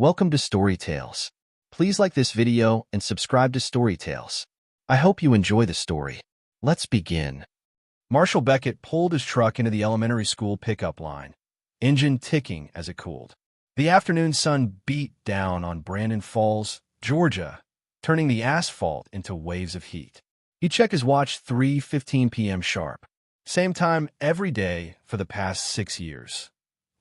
Welcome to Story Tales. Please like this video and subscribe to Story Tales. I hope you enjoy the story. Let's begin. Marshall Beckett pulled his truck into the elementary school pickup line, engine ticking as it cooled. The afternoon sun beat down on Brandon Falls, Georgia, turning the asphalt into waves of heat. He checked his watch 3:15 p.m. sharp. Same time every day for the past 6 years.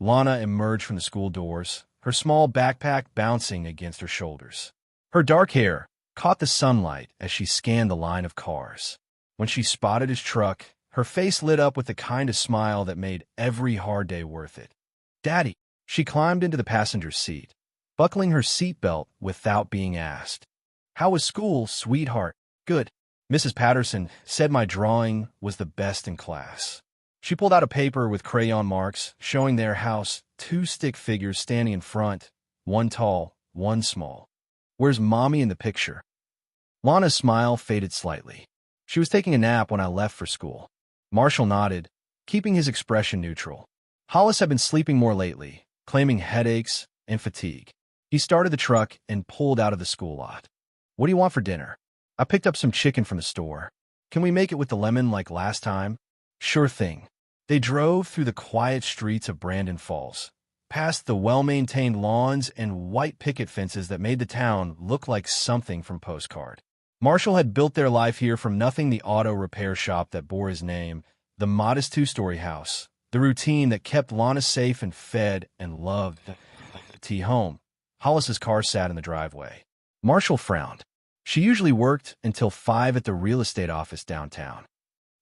Lana emerged from the school doors, her small backpack bouncing against her shoulders. Her dark hair caught the sunlight as she scanned the line of cars. When she spotted his truck, her face lit up with the kind of smile that made every hard day worth it. "Daddy!" She climbed into the passenger seat, buckling her seatbelt without being asked. "How was school, sweetheart?" "Good. Mrs. Patterson said my drawing was the best in class." She pulled out a paper with crayon marks, showing their house, 2 stick figures standing in front, one tall, one small. "Where's Mommy in the picture?" Lana's smile faded slightly. "She was taking a nap when I left for school." Marshall nodded, keeping his expression neutral. Hollis had been sleeping more lately, claiming headaches and fatigue. He started the truck and pulled out of the school lot. "What do you want for dinner?" "I picked up some chicken from the store. Can we make it with the lemon like last time?" "Sure thing." They drove through the quiet streets of Brandon Falls, past the well-maintained lawns and white picket fences that made the town look like something from postcard. Marshall had built their life here from nothing: the auto repair shop that bore his name, the modest 2-story house, the routine that kept Lana safe and fed and loved the tea home. Hollis's car sat in the driveway. Marshall frowned. She usually worked until 5 at the real estate office downtown.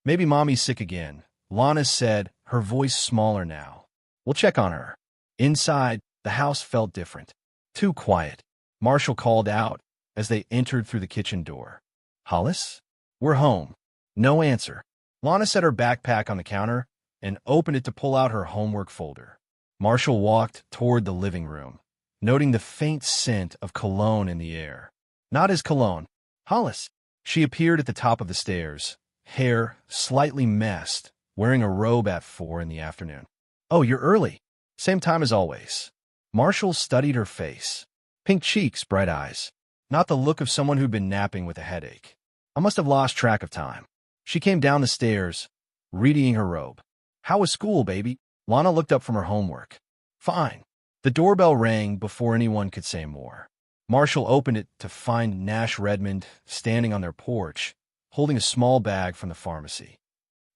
"Maybe Mommy's sick again," Lana said, her voice smaller now. "We'll check on her." Inside, the house felt different. Too quiet. Marshall called out as they entered through the kitchen door. "Hollis? We're home." No answer. Lana set her backpack on the counter and opened it to pull out her homework folder. Marshall walked toward the living room, noting the faint scent of cologne in the air. Not his cologne. "Hollis." She appeared at the top of the stairs, hair slightly messed, wearing a robe at 4 in the afternoon. "Oh, you're early." "Same time as always." Marshall studied her face. Pink cheeks, bright eyes. Not the look of someone who'd been napping with a headache. "I must have lost track of time." She came down the stairs, readying her robe. "How was school, baby?" Lana looked up from her homework. "Fine." The doorbell rang before anyone could say more. Marshall opened it to find Nash Redmond standing on their porch, holding a small bag from the pharmacy.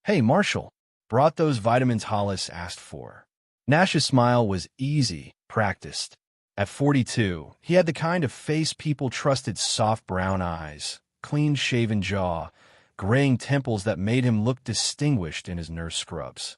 "Hey, Marshall, brought those vitamins Hollis asked for." Nash's smile was easy, practiced. At 42, he had the kind of face people trusted: soft brown eyes, clean-shaven jaw, graying temples that made him look distinguished in his nurse scrubs.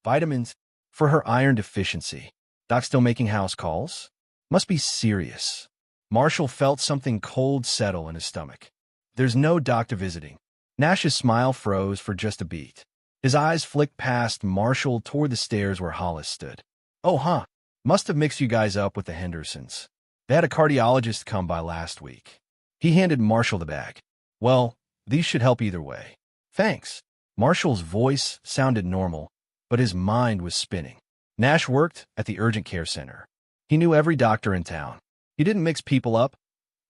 "Vitamins for her iron deficiency." "Doc still making house calls?" Must be serious. Marshall felt something cold settle in his stomach. "There's no doctor visiting." Nash's smile froze for just a beat. His eyes flicked past Marshall toward the stairs where Hollis stood. "Oh, huh. Must have mixed you guys up with the Hendersons. They had a cardiologist come by last week." He handed Marshall the bag. "Well, these should help either way." "Thanks." Marshall's voice sounded normal, but his mind was spinning. Nash worked at the urgent care center. He knew every doctor in town. He didn't mix people up.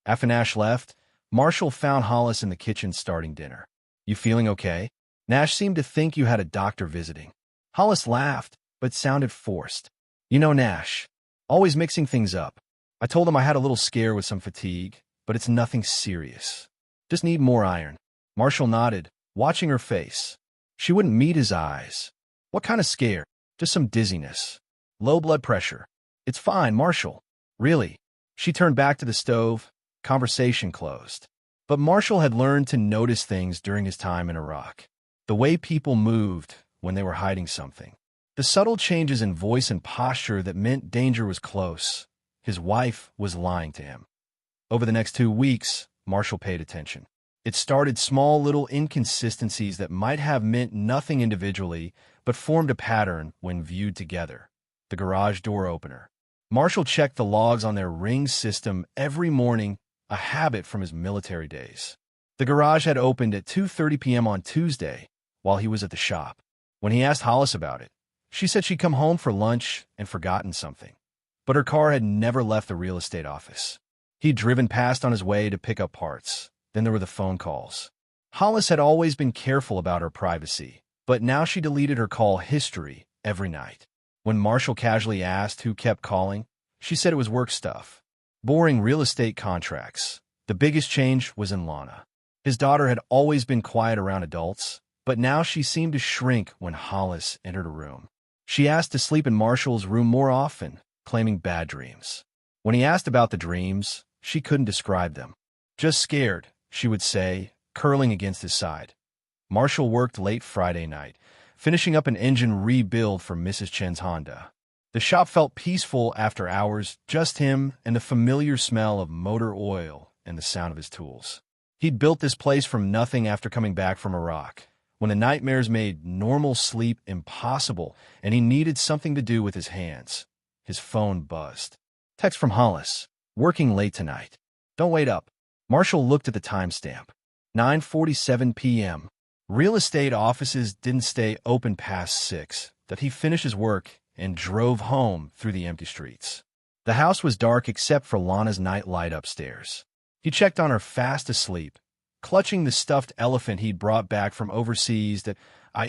After Nash left, Marshall found Hollis in the kitchen starting dinner. "You feeling okay?" "Nash seemed to think you had a doctor visiting." Hollis laughed, but sounded forced. "You know Nash, always mixing things up. I told him I had a little scare with some fatigue, but it's nothing serious. Just need more iron." Marshall nodded, watching her face. She wouldn't meet his eyes. "What kind of scare?" "Just some dizziness. Low blood pressure." "It's fine, Marshall." "Really?" She turned back to the stove. Conversation closed. But Marshall had learned to notice things during his time in Iraq. The way people moved when they were hiding something. The subtle changes in voice and posture that meant danger was close. His wife was lying to him. Over the next 2 weeks, Marshall paid attention. It started small little inconsistencies that might have meant nothing individually, but formed a pattern when viewed together. The garage door opener. Marshall checked the logs on their ring system every morning, a habit from his military days. The garage had opened at 2:30 p.m. on Tuesday, while he was at the shop. When he asked Hollis about it, she said she'd come home for lunch and forgotten something. but her car had never left the real estate office. He'd driven past on his way to pick up parts. Then there were the phone calls. Hollis had always been careful about her privacy, but now she deleted her call history every night. When Marshall casually asked who kept calling, she said it was work stuff. Boring real estate contracts. The biggest change was in Lana. His daughter had always been quiet around adults, but now she seemed to shrink when Hollis entered a room. She asked to sleep in Marshall's room more often, claiming bad dreams. When he asked about the dreams, she couldn't describe them. Just scared, she would say, curling against his side. Marshall worked late Friday night, finishing up an engine rebuild for Mrs. Chen's Honda. The shop felt peaceful after hours, just him and the familiar smell of motor oil and the sound of his tools. He'd built this place from nothing after coming back from Iraq, when the nightmares made normal sleep impossible and he needed something to do with his hands. His phone buzzed. Text from Hollis. Working late tonight. Don't wait up. Marshall looked at the timestamp. 9:47 p.m. Real estate offices didn't stay open past 6, that he finished his work and drove home through the empty streets. The house was dark except for Lana's night light upstairs. He checked on her fast asleep, clutching the stuffed elephant he'd brought back from overseas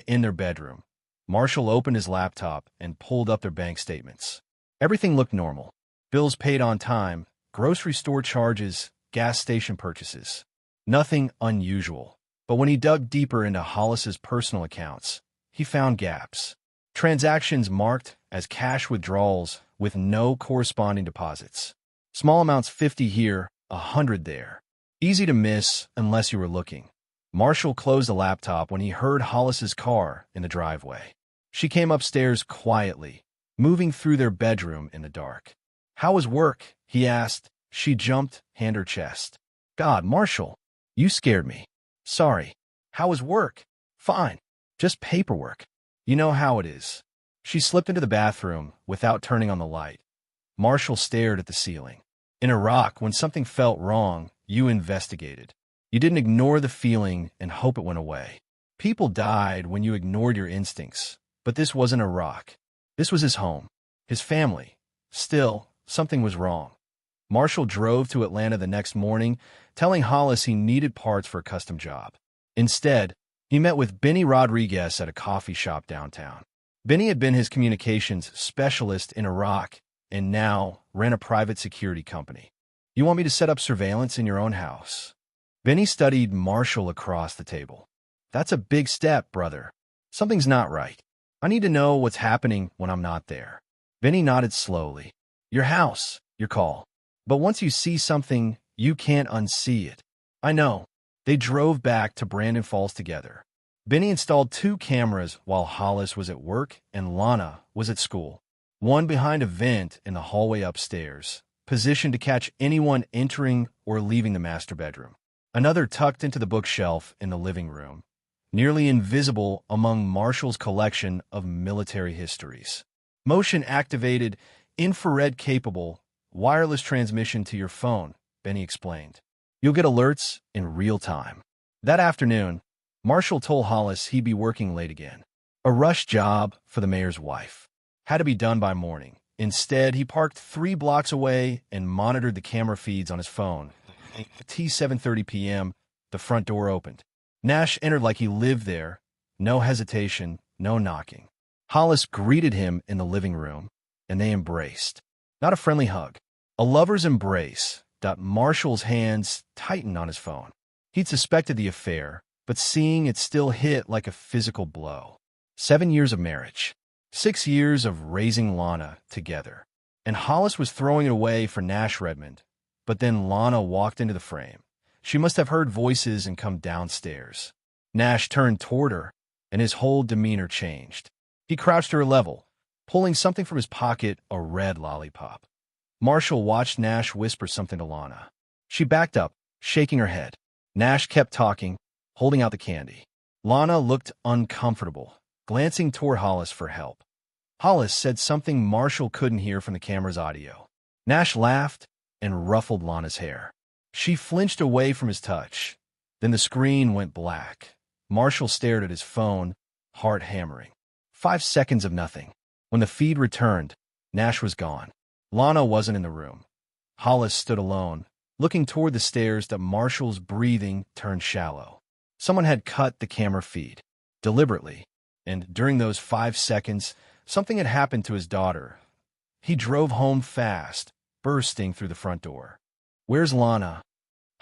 in their bedroom. Marshall opened his laptop and pulled up their bank statements. Everything looked normal. Bills paid on time, grocery store charges, gas station purchases. Nothing unusual. But when he dug deeper into Hollis's personal accounts, he found gaps. Transactions marked as cash withdrawals with no corresponding deposits. Small amounts, 50 here, 100 there. Easy to miss unless you were looking. Marshall closed the laptop when he heard Hollis's car in the driveway. She came upstairs quietly, moving through their bedroom in the dark. "How was work?" he asked. She jumped, hand her chest. "God, Marshall, you scared me." "Sorry. How was work?" "Fine. Just paperwork. You know how it is." She slipped into the bathroom without turning on the light. Marshall stared at the ceiling. In Iraq, when something felt wrong, you investigated. You didn't ignore the feeling and hope it went away. People died when you ignored your instincts, but this wasn't Iraq. This was his home, his family. Still, something was wrong. Marshall drove to Atlanta the next morning, telling Hollis he needed parts for a custom job. Instead, he met with Benny Rodriguez at a coffee shop downtown. Benny had been his communications specialist in Iraq and now ran a private security company. "You want me to set up surveillance in your own house?" Benny studied Marshall across the table. "That's a big step, brother. Something's not right. I need to know what's happening when I'm not there." Benny nodded slowly. "Your house, your call. But once you see something, you can't unsee it." "I know." They drove back to Brandon Falls together. Benny installed 2 cameras while Hollis was at work and Lana was at school. One behind a vent in the hallway upstairs, positioned to catch anyone entering or leaving the master bedroom. Another tucked into the bookshelf in the living room, nearly invisible among Marshall's collection of military histories. Motion-activated, infrared-capable, wireless transmission to your phone, Benny explained. You'll get alerts in real time. That afternoon, Marshall told Hollis he'd be working late again. A rush job for the mayor's wife. Had to be done by morning. Instead, he parked 3 blocks away and monitored the camera feeds on his phone. At 7:30 p.m., the front door opened. Nash entered like he lived there. No hesitation, no knocking. Hollis greeted him in the living room, and they embraced. Not a friendly hug. A lover's embrace. Marshall's hands tightened on his phone. He'd suspected the affair, but seeing it still hit like a physical blow. 7 years of marriage. 6 years of raising Lana together. And Hollis was throwing it away for Nash Redmond. But then Lana walked into the frame. She must have heard voices and come downstairs. Nash turned toward her, and his whole demeanor changed. He crouched to her level, pulling something from his pocket, a red lollipop. Marshall watched Nash whisper something to Lana. She backed up, shaking her head. Nash kept talking, holding out the candy. Lana looked uncomfortable, glancing toward Hollis for help. Hollis said something Marshall couldn't hear from the camera's audio. Nash laughed and ruffled Lana's hair. She flinched away from his touch. Then the screen went black. Marshall stared at his phone, heart hammering. 5 seconds of nothing. When the feed returned, Nash was gone. Lana wasn't in the room. Hollis stood alone, looking toward the stairs that Marshall's breathing turned shallow. Someone had cut the camera feed, deliberately, and during those 5 seconds, something had happened to his daughter. He drove home fast, bursting through the front door. "Where's Lana?"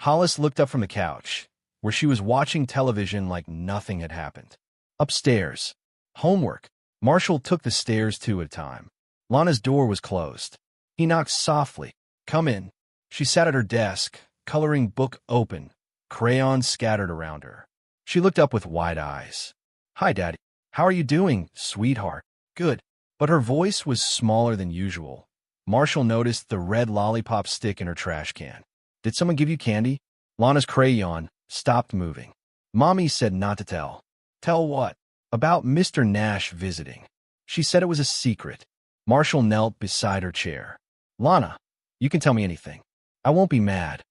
Hollis looked up from the couch, where she was watching television like nothing had happened. "Upstairs. Homework." Marshall took the stairs 2 at a time. Lana's door was closed. He knocked softly. "Come in." She sat at her desk, coloring book open, crayons scattered around her. She looked up with wide eyes. "Hi, Daddy. How are you doing, sweetheart?" "Good." But her voice was smaller than usual. Marshall noticed the red lollipop stick in her trash can. "Did someone give you candy?" Lana's crayon stopped moving. "Mommy said not to tell." "Tell what?" "About Mr. Nash visiting. She said it was a secret." Marshall knelt beside her chair. "Lana, you can tell me anything. I won't be mad."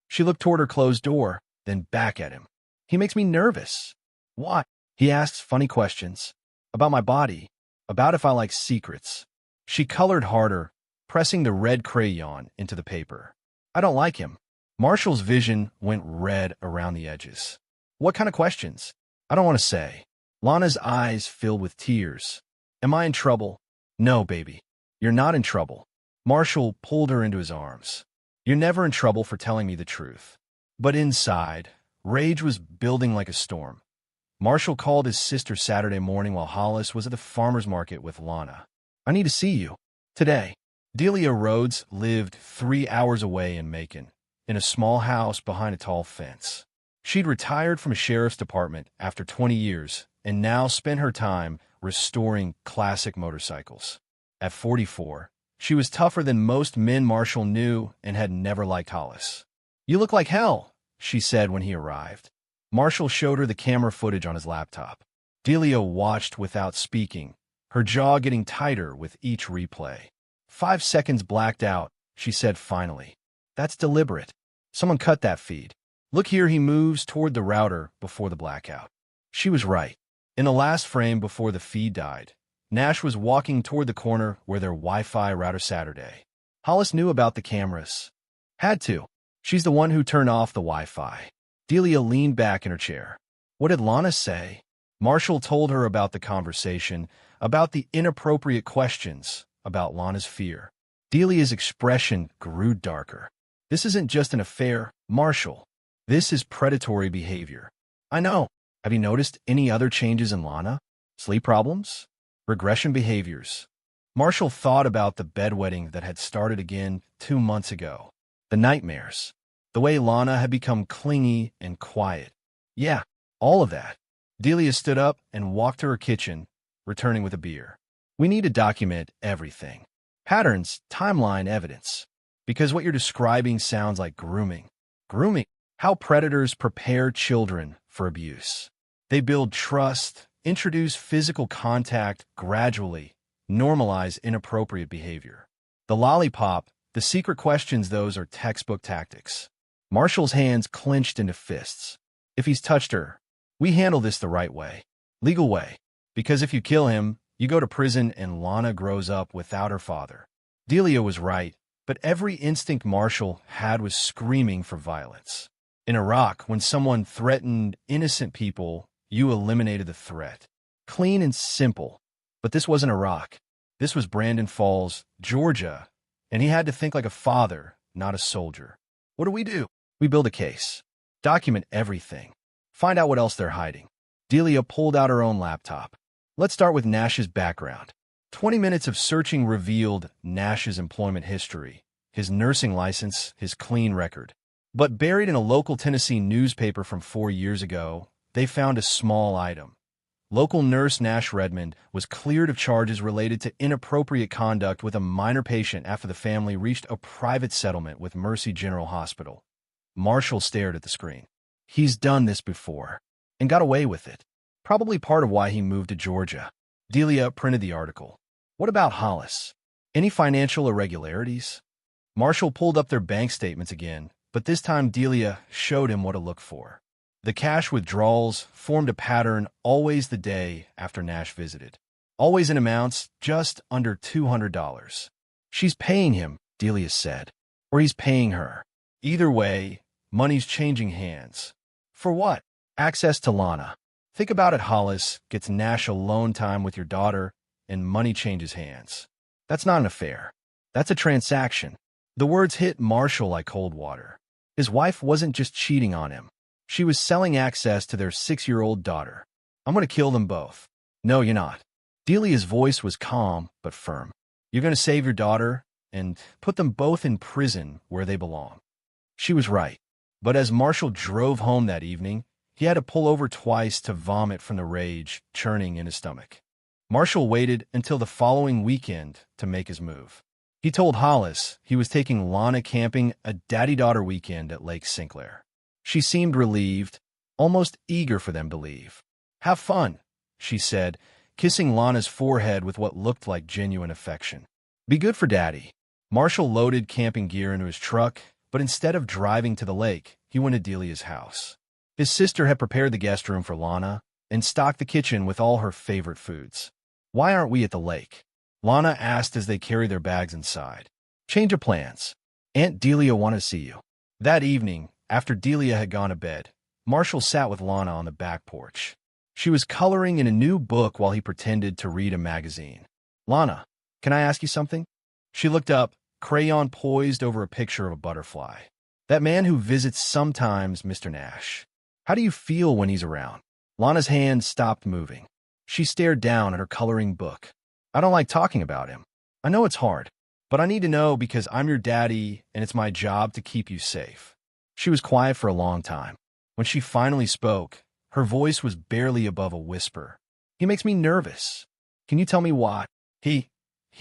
She looked toward her closed door, then back at him. "He makes me nervous." "Why?" "He asks funny questions. About my body. About if I like secrets." She colored harder, pressing the red crayon into the paper. "I don't like him." Marshall's vision went red around the edges. "What kind of questions?" "I don't want to say." Lana's eyes filled with tears. "Am I in trouble?" "No, baby. You're not in trouble." Marshall pulled her into his arms. "You're never in trouble for telling me the truth." But inside, rage was building like a storm. Marshall called his sister Saturday morning while Hollis was at the farmer's market with Lana. "I need to see you. Today." Delia Rhodes lived 3 hours away in Macon, in a small house behind a tall fence. She'd retired from a sheriff's department after 20 years and now spent her time restoring classic motorcycles. At 44, she was tougher than most men Marshall knew and had never liked Hollis. "You look like hell," she said when he arrived. Marshall showed her the camera footage on his laptop. Delia watched without speaking, her jaw getting tighter with each replay. 5 seconds blacked out, she said finally. "That's deliberate. Someone cut that feed. Look here." He moves toward the router before the blackout. She was right. In the last frame before the feed died, Nash was walking toward the corner where their Wi-Fi router Saturday. Hollis knew about the cameras. Had to. She's the one who turned off the Wi-Fi. Delia leaned back in her chair. "What did Lana say?" Marshall told her about the conversation, about the inappropriate questions, about Lana's fear. Delia's expression grew darker. "This isn't just an affair, Marshall. This is predatory behavior." "I know. Have you noticed any other changes in Lana? Sleep problems? Regression behaviors?" Marshall thought about the bedwetting that had started again 2 months ago. The nightmares. The way Lana had become clingy and quiet. "Yeah, all of that." Delia stood up and walked to her kitchen, returning with a beer. "We need to document everything. Patterns, timeline, evidence. Because what you're describing sounds like grooming." "Grooming?" "How predators prepare children for abuse. They build trust, introduce physical contact gradually, normalize inappropriate behavior. The lollipop, the secret questions, those are textbook tactics." Marshall's hands clenched into fists. "If he's touched her, we handle this the right way. Legal way. Because if you kill him, you go to prison and Lana grows up without her father." Delia was right, but every instinct Marshall had was screaming for violence. In Iraq, when someone threatened innocent people, you eliminated the threat. Clean and simple. But this wasn't Iraq. This was Brandon Falls, Georgia, and he had to think like a father, not a soldier. "What do? We build a case. Document everything. Find out what else they're hiding." Delia pulled out her own laptop. "Let's start with Nash's background." 20 minutes of searching revealed Nash's employment history, his nursing license, his clean record. But buried in a local Tennessee newspaper from 4 years ago, they found a small item. Local nurse Nash Redmond was cleared of charges related to inappropriate conduct with a minor patient after the family reached a private settlement with Mercy General Hospital. Marshall stared at the screen. He's done this before, and got away with it. Probably part of why he moved to Georgia. Delia printed the article. "What about Hollis? Any financial irregularities?" Marshall pulled up their bank statements again, but this time Delia showed him what to look for. The cash withdrawals formed a pattern always the day after Nash visited. Always in amounts just under $200. She's paying him, Delia said. Or he's paying her. Either way, money's changing hands. For what? Access to Lana. Think about it, Hollis gets Nash alone time with your daughter, and money changes hands. That's not an affair. That's a transaction. The words hit Marshall like cold water. His wife wasn't just cheating on him. She was selling access to their 6-year-old daughter. I'm going to kill them both. No, you're not. Delia's voice was calm but firm. You're going to save your daughter and put them both in prison where they belong. She was right. But as Marshall drove home that evening, he had to pull over twice to vomit from the rage churning in his stomach. Marshall waited until the following weekend to make his move. He told Hollis he was taking Lana camping a daddy-daughter weekend at Lake Sinclair. She seemed relieved, almost eager for them to leave. Have fun, she said, kissing Lana's forehead with what looked like genuine affection. Be good for Daddy. Marshall loaded camping gear into his truck, but instead of driving to the lake, he went to Delia's house. His sister had prepared the guest room for Lana and stocked the kitchen with all her favorite foods. Why aren't we at the lake? Lana asked as they carried their bags inside. Change of plans. Aunt Delia wanted to see you. That evening, after Delia had gone to bed, Marshall sat with Lana on the back porch. She was coloring in a new book while he pretended to read a magazine. Lana, can I ask you something? She looked up, crayon poised over a picture of a butterfly. That man who visits sometimes, Mr. Nash. How do you feel when he's around? Lana's hand stopped moving. She stared down at her coloring book. I don't like talking about him. I know it's hard, but I need to know because I'm your daddy and it's my job to keep you safe. She was quiet for a long time. When she finally spoke, her voice was barely above a whisper. He makes me nervous. Can you tell me why? He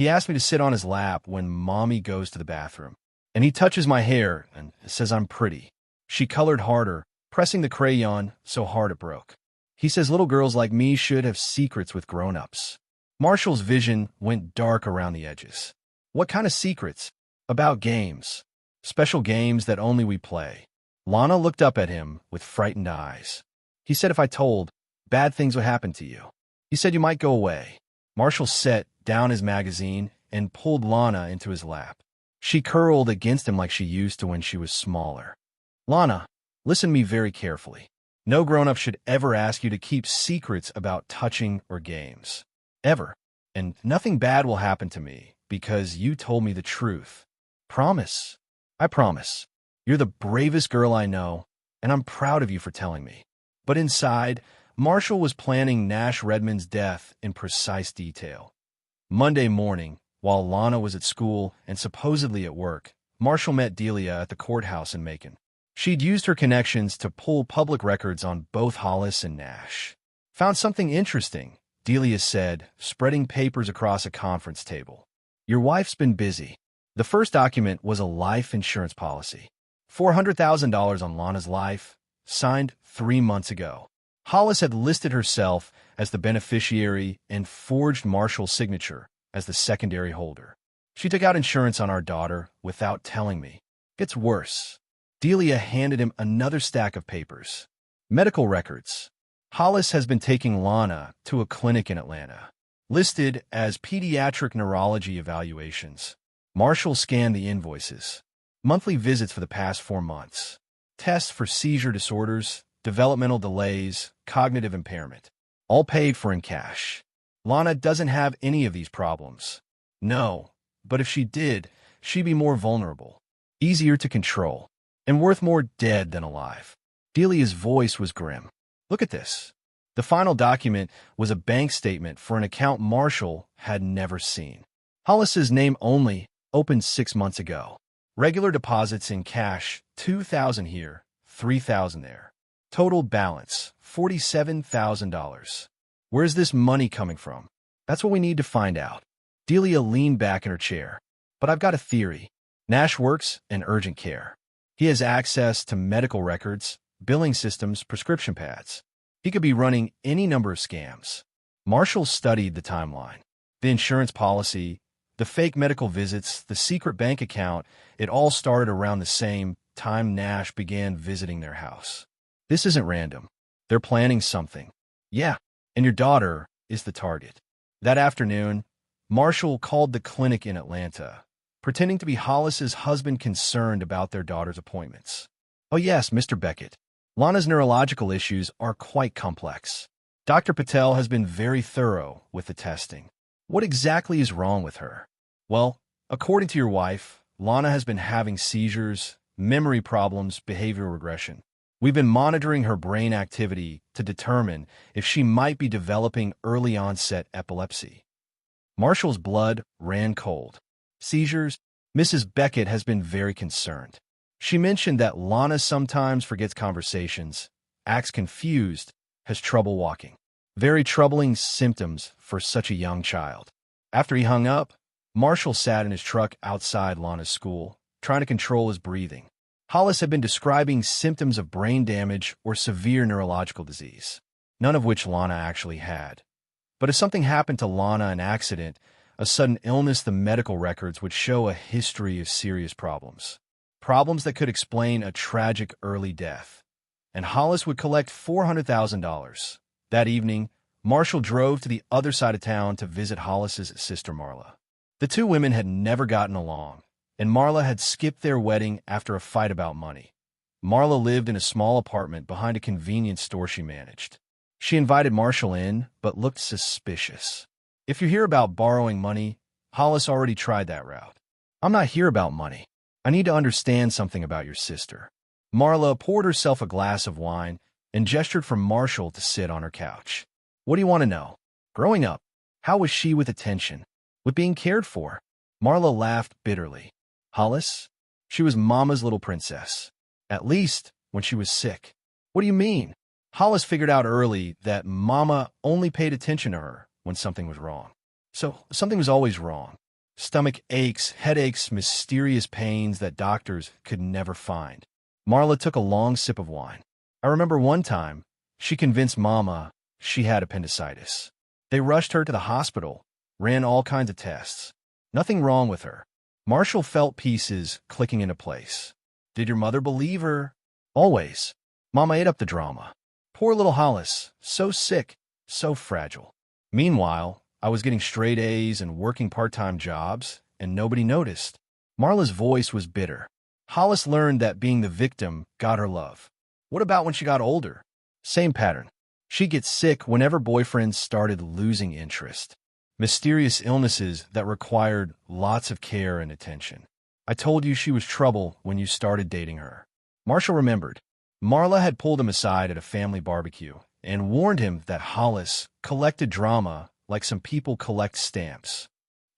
asked me to sit on his lap when Mommy goes to the bathroom. And he touches my hair and says I'm pretty. She colored harder, pressing the crayon so hard it broke. He says little girls like me should have secrets with grown-ups. Marshall's vision went dark around the edges. What kind of secrets? About games. Special games that only we play. Lana looked up at him with frightened eyes. He said if I told, bad things would happen to you. He said you might go away. Marshall set down his magazine and pulled Lana into his lap. She curled against him like she used to when she was smaller. Lana, listen to me very carefully. No grown-up should ever ask you to keep secrets about touching or games. Ever. And nothing bad will happen to me because you told me the truth. Promise. I promise. You're the bravest girl I know, and I'm proud of you for telling me. But inside, Marshall was planning Nash Redmond's death in precise detail. Monday morning, while Lana was at school and supposedly at work, Marshall met Delia at the courthouse in Macon. She'd used her connections to pull public records on both Hollis and Nash. Found something interesting, Delia said, spreading papers across a conference table. Your wife's been busy. The first document was a life insurance policy. $400,000 on Lana's life, signed 3 months ago. Hollis had listed herself as the beneficiary and forged Marshall's signature as the secondary holder. She took out insurance on our daughter without telling me. Gets worse. Delia handed him another stack of papers. Medical records. Hollis has been taking Lana to a clinic in Atlanta, listed as pediatric neurology evaluations. Marshall scanned the invoices. Monthly visits for the past 4 months. Tests for seizure disorders, developmental delays, cognitive impairment. All paid for in cash. Lana doesn't have any of these problems. No, but if she did, she'd be more vulnerable, easier to control, and worth more dead than alive. Delia's voice was grim. Look at this. The final document was a bank statement for an account Marshall had never seen. Hollis's name only, opened 6 months ago. Regular deposits in cash, $2,000 here, $3,000 there. Total balance, $47,000. Where's this money coming from? That's what we need to find out. Delia leaned back in her chair. But I've got a theory. Nash works in urgent care. He has access to medical records, billing systems, prescription pads. He could be running any number of scams. Marshall studied the timeline. The insurance policy, the fake medical visits, the secret bank account, it all started around the same time Nash began visiting their house. This isn't random. They're planning something. Yeah, and your daughter is the target. That afternoon, Marshall called the clinic in Atlanta, pretending to be Hollis's husband concerned about their daughter's appointments. "Oh yes, Mr. Beckett. Lana's neurological issues are quite complex. Dr. Patel has been very thorough with the testing. What exactly is wrong with her?" "Well, according to your wife, Lana has been having seizures, memory problems, behavioral regression. We've been monitoring her brain activity to determine if she might be developing early-onset epilepsy." Marshall's blood ran cold. "Seizures?" Mrs. Beckett has been very concerned. She mentioned that Lana sometimes forgets conversations, acts confused, has trouble walking. Very troubling symptoms for such a young child. After he hung up, Marshall sat in his truck outside Lana's school, trying to control his breathing. Hollis had been describing symptoms of brain damage or severe neurological disease, none of which Lana actually had. But if something happened to Lana, an accident, a sudden illness, the medical records would show a history of serious problems. Problems that could explain a tragic early death. And Hollis would collect $400,000. That evening, Marshall drove to the other side of town to visit Hollis's sister Marla. The two women had never gotten along, and Marla had skipped their wedding after a fight about money. Marla lived in a small apartment behind a convenience store she managed. She invited Marshall in, but looked suspicious. "If you're here about borrowing money, Hollis already tried that route." "I'm not here about money. I need to understand something about your sister." Marla poured herself a glass of wine and gestured for Marshall to sit on her couch. "What do you want to know? Growing up, how was she with attention, with being cared for?" Marla laughed bitterly. "Hollis? She was Mama's little princess. At least when she was sick." "What do you mean?" Hollis figured out early that Mama only paid attention to her when something was wrong. So something was always wrong. Stomach aches, headaches, mysterious pains that doctors could never find. Marla took a long sip of wine. "I remember one time, she convinced Mama she had appendicitis. They rushed her to the hospital, ran all kinds of tests. Nothing wrong with her." Marshall felt pieces clicking into place. "Did your mother believe her?" "Always. Mama ate up the drama. Poor little Hollis, so sick, so fragile. Meanwhile, I was getting straight A's and working part-time jobs, and nobody noticed." Marla's voice was bitter. Hollis learned that being the victim got her love. "What about when she got older?" "Same pattern. She'd get sick whenever boyfriends started losing interest. Mysterious illnesses that required lots of care and attention. I told you she was trouble when you started dating her." Marshall remembered. Marla had pulled him aside at a family barbecue and warned him that Hollis collected drama like some people collect stamps.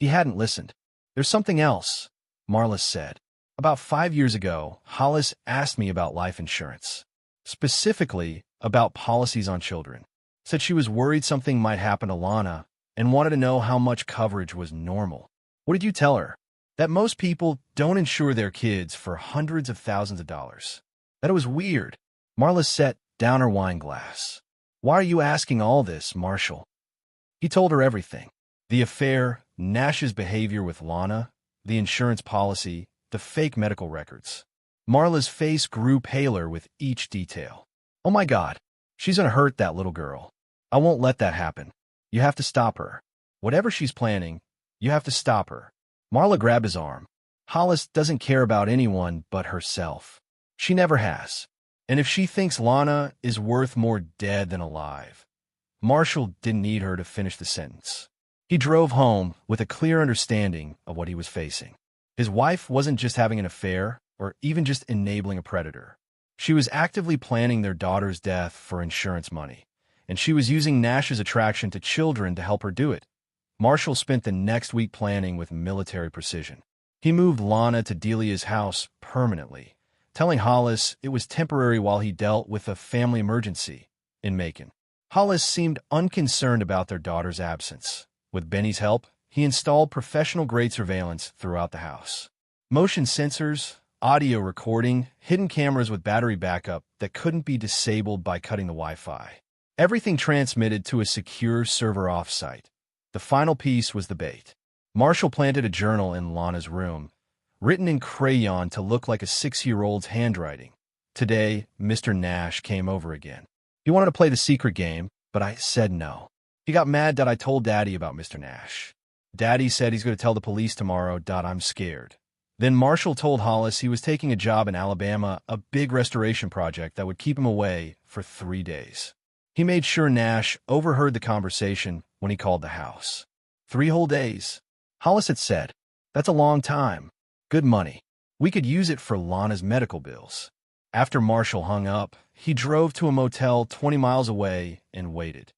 He hadn't listened. "There's something else," Marla said. "About 5 years ago, Hollis asked me about life insurance, specifically about policies on children. Said she was worried something might happen to Lana and wanted to know how much coverage was normal." "What did you tell her?" "That most people don't insure their kids for hundreds of thousands of dollars. That it was weird." Marla set down her wine glass. "Why are you asking all this, Marshall?" He told her everything. The affair, Nash's behavior with Lana, the insurance policy, the fake medical records. Marla's face grew paler with each detail. "Oh my God, she's gonna hurt that little girl. I won't let that happen. You have to stop her. Whatever she's planning, you have to stop her." Marla grabbed his arm. "Hollis doesn't care about anyone but herself. She never has. And if she thinks Lana is worth more dead than alive." Marshall didn't need her to finish the sentence. He drove home with a clear understanding of what he was facing. His wife wasn't just having an affair or even just enabling a predator. She was actively planning their daughter's death for insurance money, and she was using Nash's attraction to children to help her do it. Marshall spent the next week planning with military precision. He moved Lana to Delia's house permanently, telling Hollis it was temporary while he dealt with a family emergency in Macon. Hollis seemed unconcerned about their daughter's absence. With Benny's help, he installed professional-grade surveillance throughout the house. Motion sensors, audio recording, hidden cameras with battery backup that couldn't be disabled by cutting the Wi-Fi. Everything transmitted to a secure server off-site. The final piece was the bait. Marshall planted a journal in Lana's room, written in crayon to look like a 6-year-old's handwriting. "Today, Mr. Nash came over again. He wanted to play the secret game, but I said no. He got mad that I told Daddy about Mr. Nash. Daddy said he's going to tell the police tomorrow. I'm scared. Then Marshall told Hollis he was taking a job in Alabama, a big restoration project that would keep him away for 3 days. He made sure Nash overheard the conversation when he called the house. 3 whole days. Hollis had said, "That's a long time. Good money. We could use it for Lana's medical bills." After Marshall hung up, he drove to a motel 20 miles away and waited.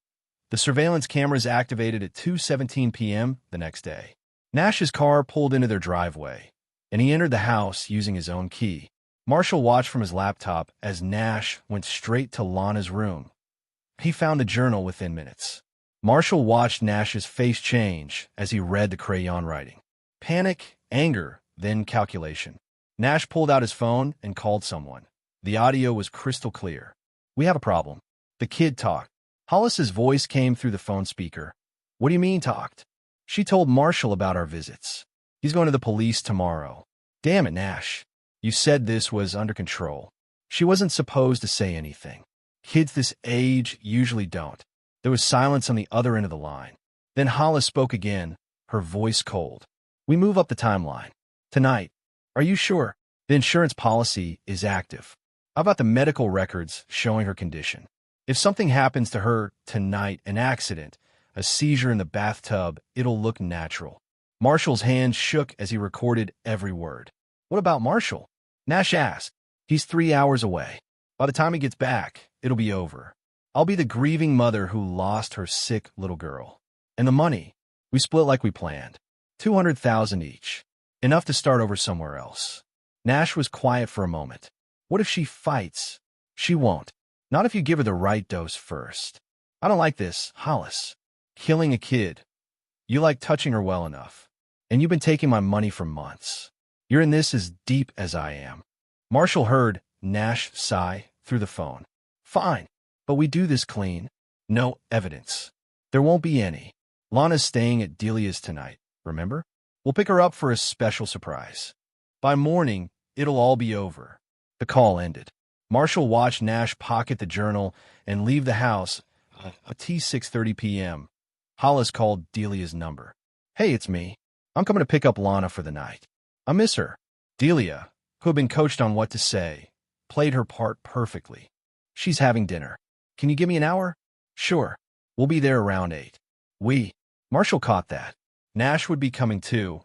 The surveillance cameras activated at 2:17 p.m. the next day. Nash's car pulled into their driveway, and he entered the house using his own key. Marshall watched from his laptop as Nash went straight to Lana's room. He found the journal within minutes. Marshall watched Nash's face change as he read the crayon writing. Panic, anger, then calculation. Nash pulled out his phone and called someone. The audio was crystal clear. "We have a problem." The kid talked. Hollis's voice came through the phone speaker. "What do you mean talked?" "She told Marshall about our visits. He's going to the police tomorrow." "Damn it, Nash. You said this was under control." "She wasn't supposed to say anything. Kids this age usually don't." There was silence on the other end of the line. Then Hollis spoke again, her voice cold. "We move up the timeline. Tonight. Are you sure? The insurance policy is active. How about the medical records showing her condition? If something happens to her tonight, an accident, a seizure in the bathtub, it'll look natural." Marshall's hands shook as he recorded every word. "What about Marshall?" Nash asked. "He's 3 hours away. By the time he gets back, it'll be over. I'll be the grieving mother who lost her sick little girl. And the money, we split like we planned. 200,000 each. Enough to start over somewhere else." Nash was quiet for a moment. "What if she fights?" "She won't. Not if you give her the right dose first." "I don't like this, Hollis. Killing a kid. You like touching her well enough. And you've been taking my money for months. You're in this as deep as I am." Marshall heard Nash sigh through the phone. "Fine, but we do this clean. No evidence. There won't be any. Lana's staying at Delia's tonight, remember? We'll pick her up for a special surprise. By morning, it'll all be over." The call ended. Marshall watched Nash pocket the journal and leave the house at 6:30 p.m. Hollis called Delia's number. "Hey, it's me. I'm coming to pick up Lana for the night. I miss her." Delia, who had been coached on what to say, played her part perfectly. "She's having dinner. Can you give me an hour?" "Sure. We'll be there around 8. Marshall caught that. Nash would be coming too.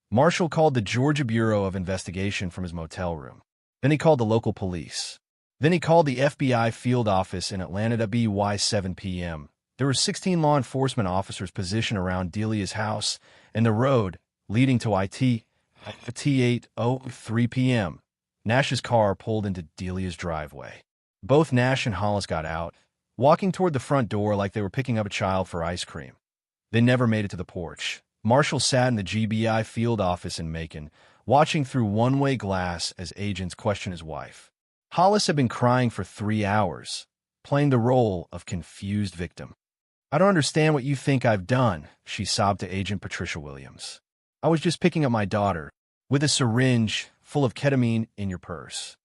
Marshall called the Georgia Bureau of Investigation from his motel room. Then he called the local police. Then he called the FBI field office in Atlanta at 7 p.m. There were 16 law enforcement officers positioned around Delia's house and the road leading to IT at 8:03 p.m. Nash's car pulled into Delia's driveway. Both Nash and Hollis got out, walking toward the front door like they were picking up a child for ice cream. They never made it to the porch. Marshall sat in the GBI field office in Macon, watching through one-way glass as agents questioned his wife. Hollis had been crying for 3 hours, playing the role of confused victim. "I don't understand what you think I've done," she sobbed to Agent Patricia Williams. "I was just picking up my daughter, with a syringe full of ketamine in your purse."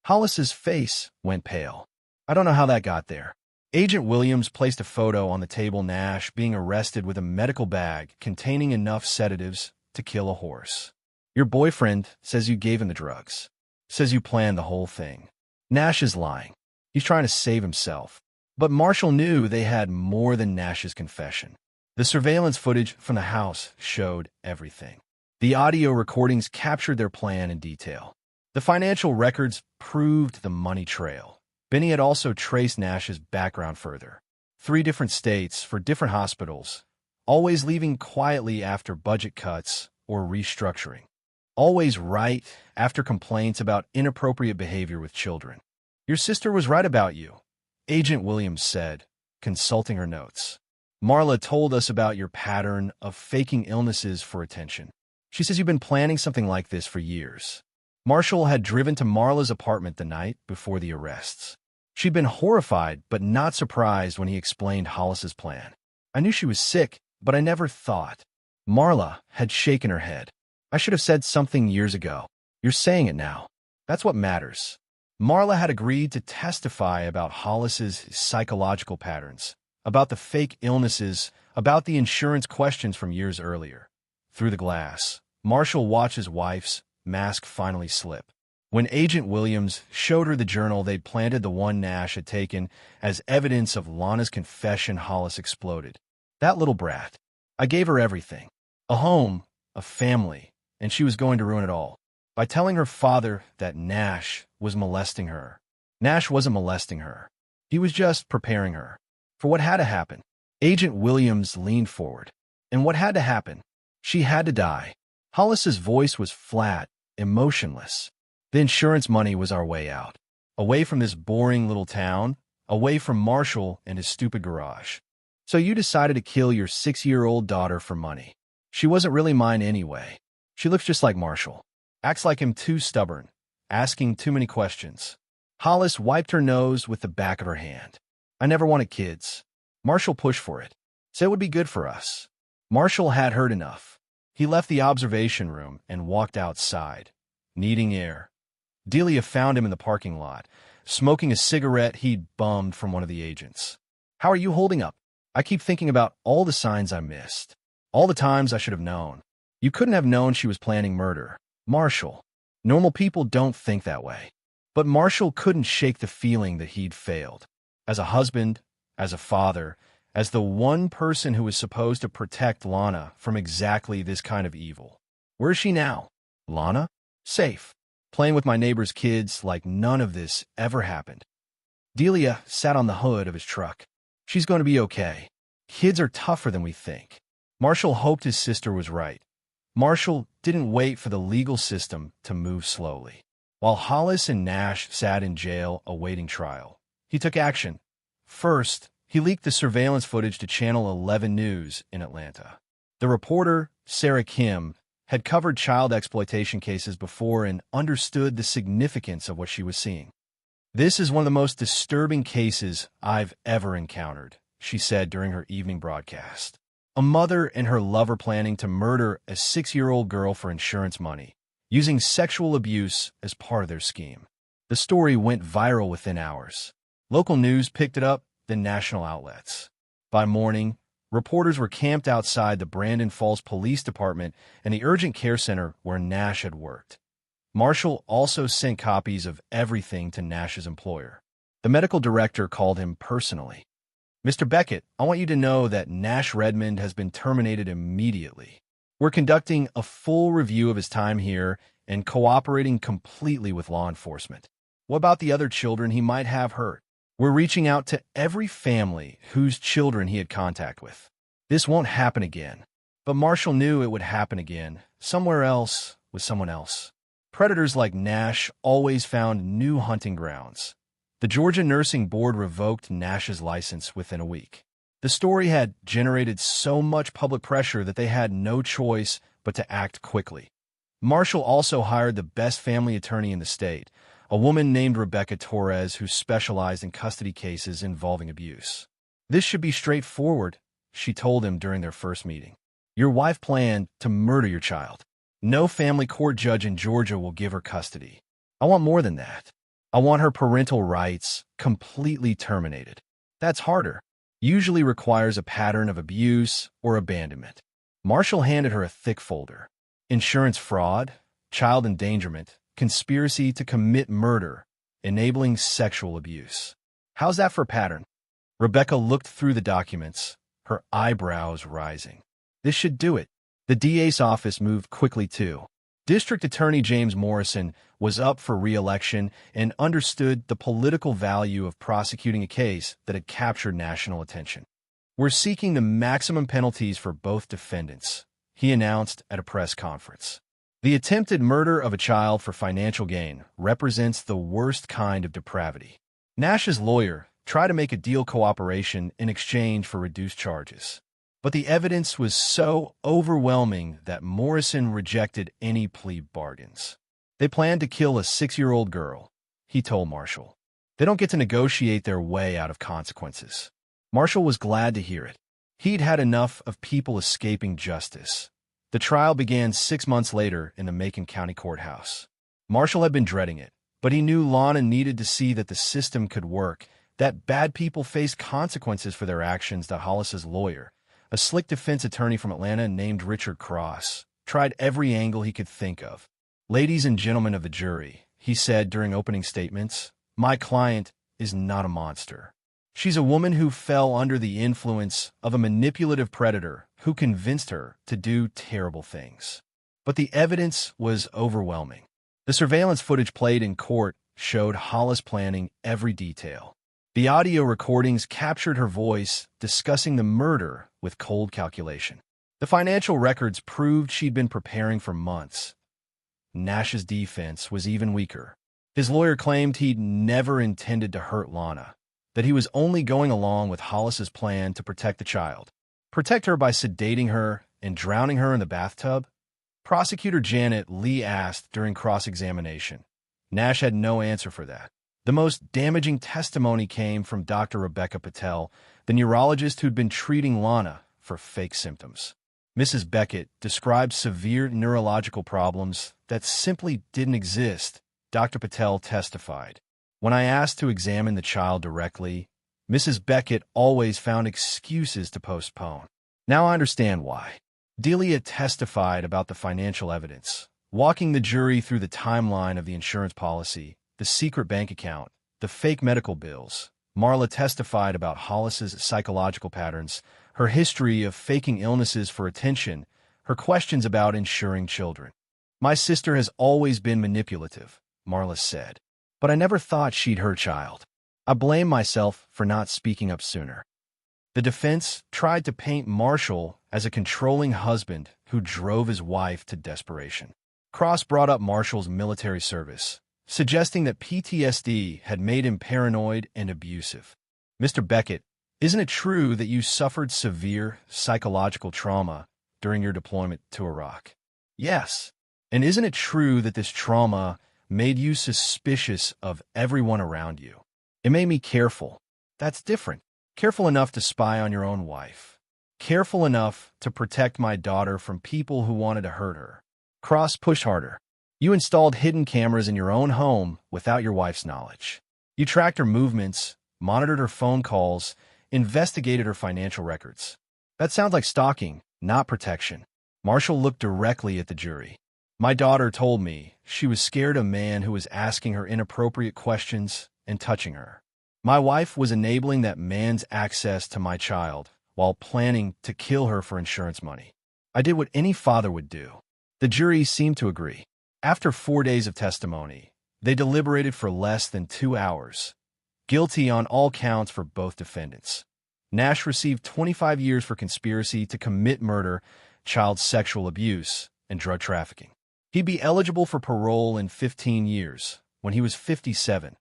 Hollis's face went pale. "I don't know how that got there." Agent Williams placed a photo on the table. Nash being arrested with a medical bag containing enough sedatives to kill a horse. "Your boyfriend says you gave him the drugs. Says you planned the whole thing." Nash is lying. He's trying to save himself. But Marshall knew they had more than Nash's confession. The surveillance footage from the house showed everything. The audio recordings captured their plan in detail. The financial records proved the money trail. Benny had also traced Nash's background further. 3 different states for different hospitals, always leaving quietly after budget cuts or restructuring. Always right after complaints about inappropriate behavior with children. "Your sister was right about you," Agent Williams said, consulting her notes. "Marla told us about your pattern of faking illnesses for attention. She says you've been planning something like this for years." Marshall had driven to Marla's apartment the night before the arrests. She'd been horrified but not surprised when he explained Hollis's plan. "I knew she was sick, but I never thought." Marla had shaken her head. "I should have said something years ago. You're saying it now. That's what matters." Marla had agreed to testify about Hollis's psychological patterns, about the fake illnesses, about the insurance questions from years earlier. Through the glass, Marshall watched his wife's mask finally slip. When Agent Williams showed her the journal they'd planted, the one Nash had taken as evidence of Lana's confession, Hollis exploded. That little brat. I gave her everything. A home, a family, and she was going to ruin it all by telling her father that Nash was molesting her. Nash wasn't molesting her. He was just preparing her for what had to happen. Agent Williams leaned forward. And what had to happen? She had to die. Hollis's voice was flat, emotionless. The insurance money was our way out. Away from this boring little town, away from Marshall and his stupid garage. So you decided to kill your 6-year-old daughter for money. She wasn't really mine anyway. She looks just like Marshall. Acts like him, too stubborn, asking too many questions. Hollis wiped her nose with the back of her hand. I never wanted kids. Marshall pushed for it. Said it would be good for us. Marshall had heard enough. He left the observation room and walked outside, needing air. Delia found him in the parking lot, smoking a cigarette he'd bummed from one of the agents. How are you holding up? I keep thinking about all the signs I missed. All the times I should have known. You couldn't have known she was planning murder. Marshall. Normal people don't think that way. But Marshall couldn't shake the feeling that he'd failed. As a husband, as a father, as the one person who was supposed to protect Lana from exactly this kind of evil. Where is she now? Lana? Safe. Playing with my neighbor's kids like none of this ever happened. Delia sat on the hood of his truck. She's going to be okay. Kids are tougher than we think. Marshall hoped his sister was right. Marshall didn't wait for the legal system to move slowly. While Hollis and Nash sat in jail awaiting trial, he took action. First, he leaked the surveillance footage to Channel 11 News in Atlanta. The reporter, Sarah Kim, had covered child exploitation cases before and understood the significance of what she was seeing. This is one of the most disturbing cases I've ever encountered, she said during her evening broadcast. A mother and her lover planning to murder a 6-year-old girl for insurance money, using sexual abuse as part of their scheme. The story went viral within hours. Local news picked it up, then national outlets. By morning, reporters were camped outside the Brandon Falls Police Department and the urgent care center where Nash had worked. Marshall also sent copies of everything to Nash's employer. The medical director called him personally. Mr. Beckett, I want you to know that Nash Redmond has been terminated immediately. We're conducting a full review of his time here and cooperating completely with law enforcement. What about the other children he might have hurt? We're reaching out to every family whose children he had contact with. This won't happen again. But Marshall knew it would happen again, somewhere else with someone else. Predators like Nash always found new hunting grounds. The Georgia Nursing Board revoked Nash's license within a week. The story had generated so much public pressure that they had no choice but to act quickly. Marshall also hired the best family attorney in the state, a woman named Rebecca Torres who specialized in custody cases involving abuse. This should be straightforward, she told him during their first meeting. Your wife planned to murder your child. No family court judge in Georgia will give her custody. I want more than that. I want her parental rights completely terminated. That's harder. Usually requires a pattern of abuse or abandonment. Marshall handed her a thick folder. Insurance fraud, child endangerment, conspiracy to commit murder, enabling sexual abuse. How's that for a pattern? Rebecca looked through the documents, her eyebrows rising. This should do it. The DA's office moved quickly too. District Attorney James Morrison was up for re-election and understood the political value of prosecuting a case that had captured national attention. We're seeking the maximum penalties for both defendants, he announced at a press conference. The attempted murder of a child for financial gain represents the worst kind of depravity. Nash's lawyer tried to make a deal cooperation in exchange for reduced charges. But the evidence was so overwhelming that Morrison rejected any plea bargains. They planned to kill a 6-year-old girl, he told Marshall. They don't get to negotiate their way out of consequences. Marshall was glad to hear it. He'd had enough of people escaping justice. The trial began 6 months later in the Macon County Courthouse. Marshall had been dreading it, but he knew Lana needed to see that the system could work, that bad people faced consequences for their actions. Hollis's lawyer, a slick defense attorney from Atlanta named Richard Cross, tried every angle he could think of. "Ladies and gentlemen of the jury," he said during opening statements, "my client is not a monster. She's a woman who fell under the influence of a manipulative predator who convinced her to do terrible things." But the evidence was overwhelming. The surveillance footage played in court showed Hollis planning every detail. The audio recordings captured her voice discussing the murder with cold calculation. The financial records proved she'd been preparing for months. Nash's defense was even weaker. His lawyer claimed he'd never intended to hurt Lana, that he was only going along with Hollis's plan to protect the child. Protect her by sedating her and drowning her in the bathtub? Prosecutor Janet Lee asked during cross-examination. Nash had no answer for that. The most damaging testimony came from Dr. Rebecca Patel, the neurologist who'd been treating Lana for fake symptoms. Mrs. Beckett described severe neurological problems that simply didn't exist. Dr. Patel testified. "When I asked to examine the child directly, Mrs. Beckett always found excuses to postpone. Now I understand why." Delia testified about the financial evidence, walking the jury through the timeline of the insurance policy, the secret bank account, the fake medical bills. Marla testified about Hollis's psychological patterns, her history of faking illnesses for attention, her questions about insuring children. "My sister has always been manipulative," Marla said, "but I never thought she'd hurt child. I blame myself for not speaking up sooner." The defense tried to paint Marshall as a controlling husband who drove his wife to desperation. Cross brought up Marshall's military service, suggesting that PTSD had made him paranoid and abusive. "Mr. Beckett, isn't it true that you suffered severe psychological trauma during your deployment to Iraq?" "Yes. And isn't it true that this trauma made you suspicious of everyone around you?" "It made me careful." "That's different. Careful enough to spy on your own wife. Careful enough to protect my daughter from people who wanted to hurt her." Cross pushed harder. "You installed hidden cameras in your own home without your wife's knowledge. You tracked her movements, monitored her phone calls, investigated her financial records. That sounds like stalking, not protection." Marshall looked directly at the jury. "My daughter told me she was scared of a man who was asking her inappropriate questions and touching her. My wife was enabling that man's access to my child while planning to kill her for insurance money. I did what any father would do." The jury seemed to agree. After 4 days of testimony, they deliberated for less than 2 hours. Guilty on all counts for both defendants. Nash received 25 years for conspiracy to commit murder, child sexual abuse, and drug trafficking. He'd be eligible for parole in 15 years, when he was 57.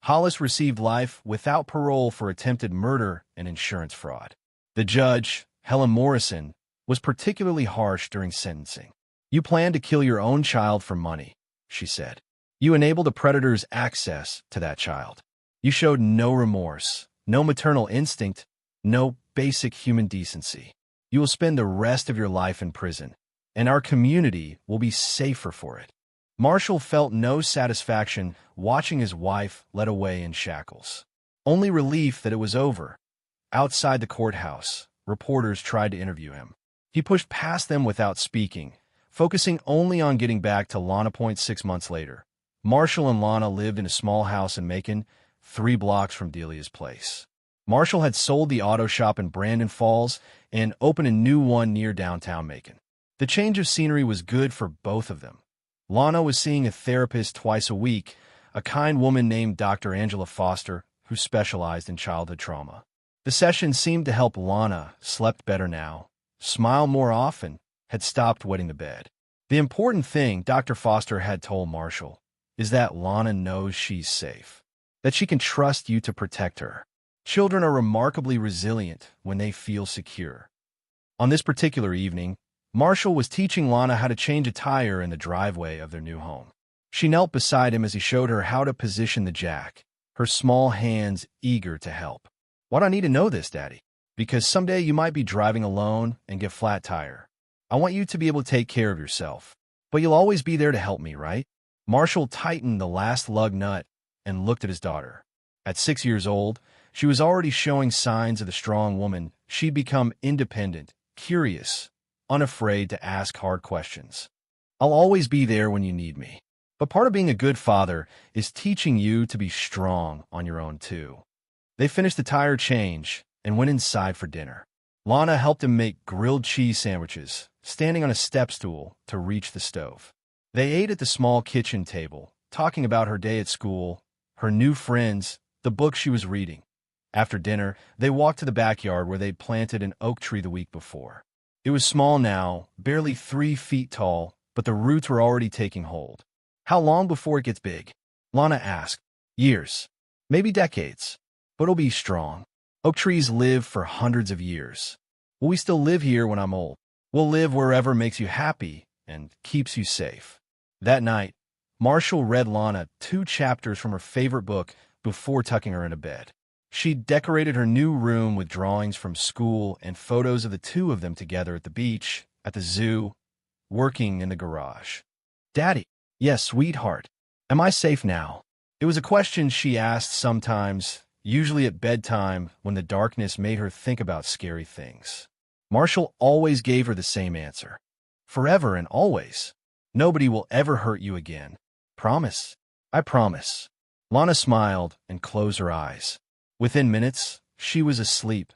Hollis received life without parole for attempted murder and insurance fraud. The judge, Helen Morrison, was particularly harsh during sentencing. "You planned to kill your own child for money," she said. "You enabled a predator's access to that child. You showed no remorse, no maternal instinct, no basic human decency. You will spend the rest of your life in prison, and our community will be safer for it." Marshall felt no satisfaction watching his wife led away in shackles. Only relief that it was over. Outside the courthouse, reporters tried to interview him. He pushed past them without speaking, focusing only on getting back to Lana Point 6 months later. Marshall and Lana lived in a small house in Macon, 3 blocks from Delia's place. Marshall had sold the auto shop in Brandon Falls and opened a new one near downtown Macon. The change of scenery was good for both of them. Lana was seeing a therapist twice a week, a kind woman named Dr. Angela Foster, who specialized in childhood trauma. The session seemed to help Lana, slept better now, smiled more often, had stopped wetting the bed. The important thing, Dr. Foster had told Marshall, is that Lana knows she's safe, that she can trust you to protect her. Children are remarkably resilient when they feel secure. On this particular evening, Marshall was teaching Lana how to change a tire in the driveway of their new home. She knelt beside him as he showed her how to position the jack, her small hands eager to help. "Why do I need to know this, Daddy?" "Because someday you might be driving alone and get flat tire. I want you to be able to take care of yourself. But you'll always be there to help me, right?" Marshall tightened the last lug nut and looked at his daughter. At 6 years old, she was already showing signs of the strong woman she'd become: independent, curious, unafraid to ask hard questions. I'll always be there when you need me. But part of being a good father is teaching you to be strong on your own too. They finished the tire change and went inside for dinner. Lana helped him make grilled cheese sandwiches, standing on a step stool to reach the stove. They ate at the small kitchen table, talking about her day at school, her new friends, the book she was reading. After dinner, they walked to the backyard where they'd planted an oak tree the week before. It was small now, barely 3 feet tall, but the roots were already taking hold. How long before it gets big? Lana asked. Years. Maybe decades. But it'll be strong. Oak trees live for hundreds of years. Will we still live here when I'm old? We'll live wherever makes you happy and keeps you safe. That night, Marshall read Lana 2 chapters from her favorite book before tucking her into bed. She decorated her new room with drawings from school and photos of the 2 of them together at the beach, at the zoo, working in the garage. Daddy. Yes, sweetheart. Am I safe now? It was a question she asked sometimes, usually at bedtime when the darkness made her think about scary things. Marshall always gave her the same answer. Forever and always. Nobody will ever hurt you again. Promise? I promise. Lana smiled and closed her eyes. Within minutes, she was asleep.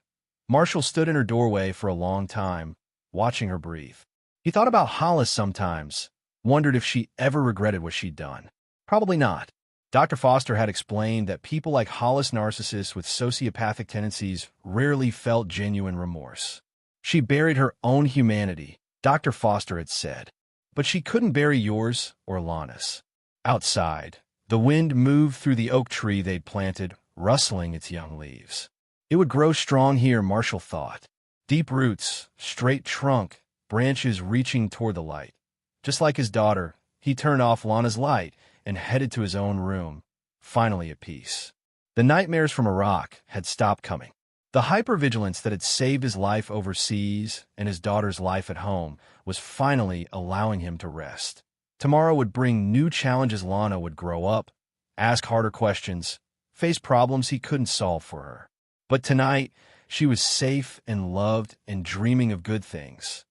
Marshall stood in her doorway for a long time, watching her breathe. He thought about Hollis sometimes, wondered if she ever regretted what she'd done. Probably not. Dr. Foster had explained that people like Hollis narcissists with sociopathic tendencies rarely felt genuine remorse. She buried her own humanity, Dr. Foster had said. But she couldn't bury yours or Lana's. Outside, the wind moved through the oak tree they'd planted, rustling its young leaves. It would grow strong here, Marshall thought. Deep roots, straight trunk, branches reaching toward the light. Just like his daughter, he turned off Lana's light and headed to his own room, finally at peace. The nightmares from Iraq had stopped coming. The hypervigilance that had saved his life overseas and his daughter's life at home was finally allowing him to rest. Tomorrow would bring new challenges. Lana would grow up, ask harder questions, face problems he couldn't solve for her. But tonight, she was safe and loved and dreaming of good things.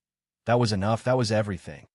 That was enough. That was everything.